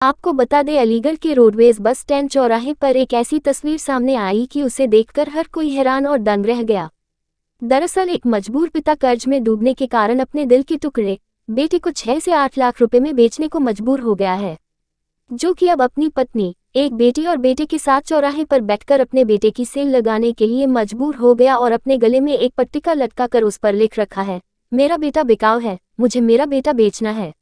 आपको बता दें, अलीगढ़ के रोडवेज बस स्टैंड चौराहे पर एक ऐसी तस्वीर सामने आई कि उसे देखकर हर कोई हैरान और दंग रह गया। दरअसल एक मजबूर पिता कर्ज में डूबने के कारण अपने दिल के टुकड़े बेटे को 6 से 8 लाख रुपए में बेचने को मजबूर हो गया है, जो कि अब अपनी पत्नी, एक बेटी और बेटे के साथ चौराहे पर बैठकर अपने बेटे की सेल लगाने के लिए मजबूर हो गया और अपने गले में एक पट्टिका लटकाकर उस पर लिख रखा है, मेरा बेटा बिकाऊ है, मुझे मेरा बेटा बेचना है।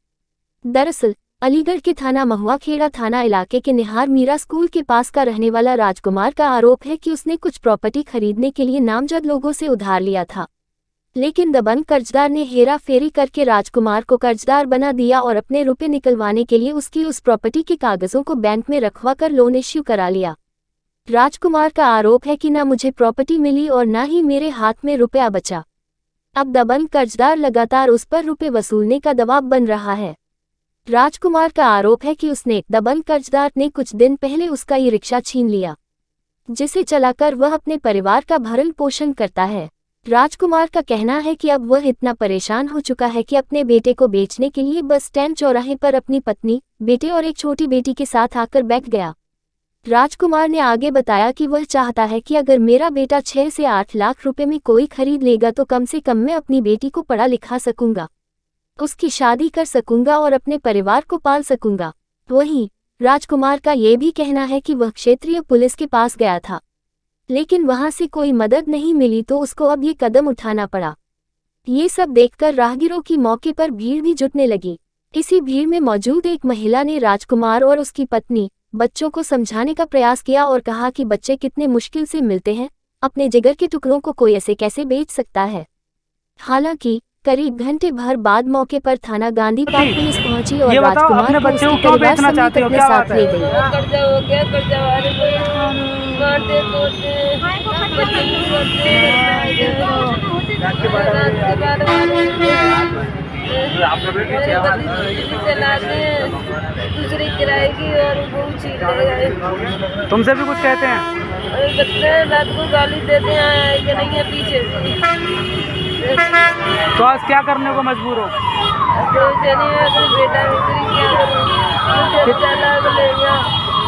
दरअसल अलीगढ़ के थाना महुआ खेड़ा थाना इलाके के निहार मीरा स्कूल के पास का रहने वाला राजकुमार का आरोप है कि उसने कुछ प्रॉपर्टी खरीदने के लिए नामजद लोगों से उधार लिया था, लेकिन दबंग कर्जदार ने हेरा फेरी करके राजकुमार को कर्जदार बना दिया और अपने रुपए निकलवाने के लिए उसकी उस प्रॉपर्टी के कागजों को बैंक में रखवा कर लोन इश्यू करा लिया। राजकुमार का आरोप है कि न मुझे प्रॉपर्टी मिली और न ही मेरे हाथ में रुपया बचा। अब दबंग कर्जदार लगातार उस पर रुपए वसूलने का दबाव बन रहा है। राजकुमार का आरोप है कि उसने दबंग कर्जदार ने कुछ दिन पहले उसका ई रिक्शा छीन लिया, जिसे चलाकर वह अपने परिवार का भरण पोषण करता है। राजकुमार का कहना है कि अब वह इतना परेशान हो चुका है कि अपने बेटे को बेचने के लिए बस स्टैंड चौराहे पर अपनी पत्नी, बेटे और एक छोटी बेटी के साथ आकर बैठ गया। राजकुमार ने आगे बताया कि वह चाहता है कि अगर मेरा बेटा 6 से 8 लाख रुपए में कोई खरीद लेगा तो कम से कम मैं अपनी बेटी को पढ़ा लिखा सकूंगा, उसकी शादी कर सकूंगा और अपने परिवार को पाल सकूंगा। वहीं राजकुमार का ये भी कहना है कि वह क्षेत्रीय पुलिस के पास गया था, लेकिन वहां से कोई मदद नहीं मिली तो उसको अब ये कदम उठाना पड़ा। ये सब देखकर राहगीरों की मौके पर भीड़ भी जुटने लगी। इसी भीड़ में मौजूद एक महिला ने राजकुमार और उसकी पत्नी, बच्चों को समझाने का प्रयास किया और कहा कि बच्चे कितने मुश्किल से मिलते हैं, अपने जिगर के टुकड़ों को कोई ऐसे कैसे बेच सकता है। हालांकि करीब घंटे भर बाद मौके पर थाना गांधी पार्क पुलिस पहुंची और राजकुमार को उसके परिवार समेत अपने साथ ले गई। दूसरी किराए की और वो तुमसे भी कुछ कहते हैं? बच्चे रात को गाली देते हैं कि नहीं है पीछे। तो आज क्या करने को मजबूर हो? तो बेटा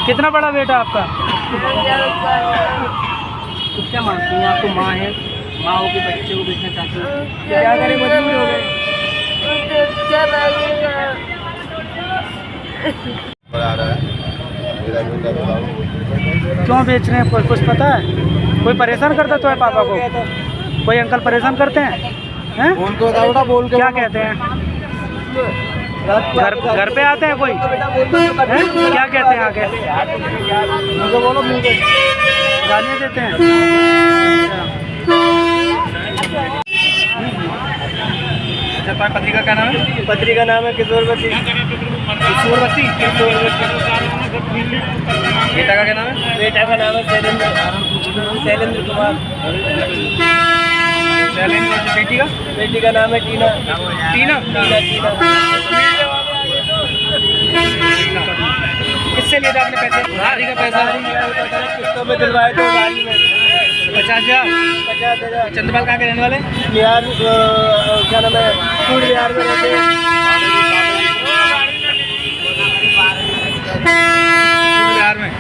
कितना बड़ा बेटा आपका? क्या मानती हैं? आपको माँ है, माँ हो के बच्चे को बेचना चाहती है, क्या करें, मजबूर हो गए। क्यों बेच रहे हैं, कुछ पता है? कोई परेशान करता तो है पापा को? कोई अंकल परेशान करते हैं? उनको बोल क्या कहते हैं? घर पे आते हैं कोई? क्या कहते हैं आगे? गालियाँ देते हैं? अच्छा, तुम्हारी पत्नी का क्या नाम है? पत्नी का नाम है किशोरवती। किशोरवती? बेटा का क्या नाम है? बेटा का नाम है शैलेंद्र कुमार। बेटी का? बेटी का नाम है टीना। टीना? किससे लिया था आपने पैसे? गाड़ी का पैसा किस्तों में दिलवाए थे गाड़ी में। 50,000? 50,000। चंद्रपाल कहाँ के रहने वाले? बिहार, क्या नाम है, सूर्य बिहार में रहते हैं।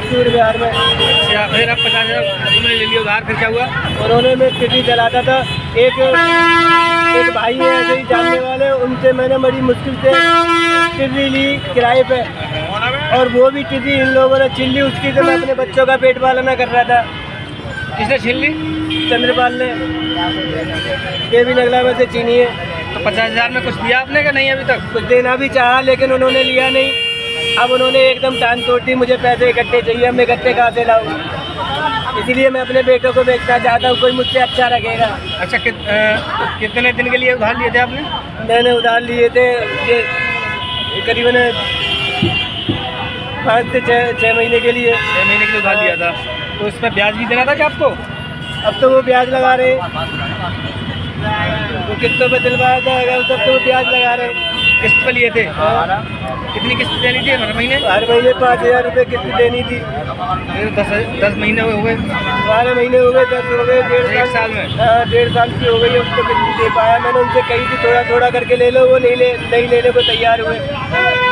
सूर्य बिहार में। अच्छा, फिर अब 50,000 तुमने ले लिया उधार, फिर क्या हुआ? उन्होंने मैं टिड्डी चलाता था, एक भाई है ऐसे ही जानने वाले, उनसे मैंने बड़ी मुश्किल से टिड्डी ली किराए पे, और वो भी टिड्डी इन लोगों ने छीन ली। उसकी से मैं अपने बच्चों का पेट पालना कर रहा था। किसने छीन ली? चंद्रपाल ने। ये भी नगला में से छीनी है। तो 50,000 में कुछ दिया आपने कि नहीं अभी तक? कुछ देना भी चाहा लेकिन उन्होंने लिया नहीं। अब उन्होंने एकदम टांग तोड़ दी, मुझे पैसे इकट्ठे चाहिए, मैं इकट्ठे कहाँ से लाऊं? इसीलिए मैं अपने बेटों को बेचना चाहता हूँ, कोई मुझसे अच्छा रखेगा। अच्छा, कितने दिन के लिए उधार लिए थे आपने? मैंने उधार लिए थे ये करीबन 5 से 6 महीने के लिए। 6 महीने के लिए उधार लिया था, तो इसमें ब्याज भी देना था क्या आपको? अब तो वो ब्याज लगा रहे हैं, वो किस्तों पे दिलवाया था, अगर तब तो वो ब्याज लगा रहे हैं। किस्त पे लिए थे? कितनी किस्त देनी थी हर महीने? हर महीने 5,000 रुपये किस्त देनी थी। 10 महीने हो गए? 12 महीने हो गए, 10 हो गए, 1.5 साल में। हाँ, 1.5 साल की हो गई, उसको किस्त नहीं दे पाया। मैंने उनसे कही थी थोड़ा थोड़ा करके ले लो, वो नहीं लेने को तैयार हुए।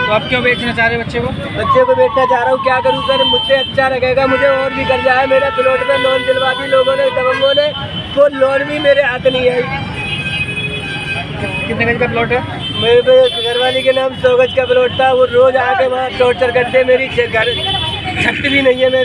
तो आप क्यों बेचना चाह रहे बच्चे को? बच्चे को बेचना चाह रहा हूँ, क्या करूँ सर, मुझसे अच्छा लगेगा, मुझे और भी कर्जा है, मेरे प्लॉट पे लोन दिलवा दी लोगों ने, दबंगों ने, वो लोन भी मेरे हाथ नहीं आई। कितने गज का प्लॉट है? मेरे पे घरवाली के नाम 100 गज का प्लॉट था, वो रोज आके वहाँ टॉर्चर करते, मेरी घर छत भी नहीं है मेरे।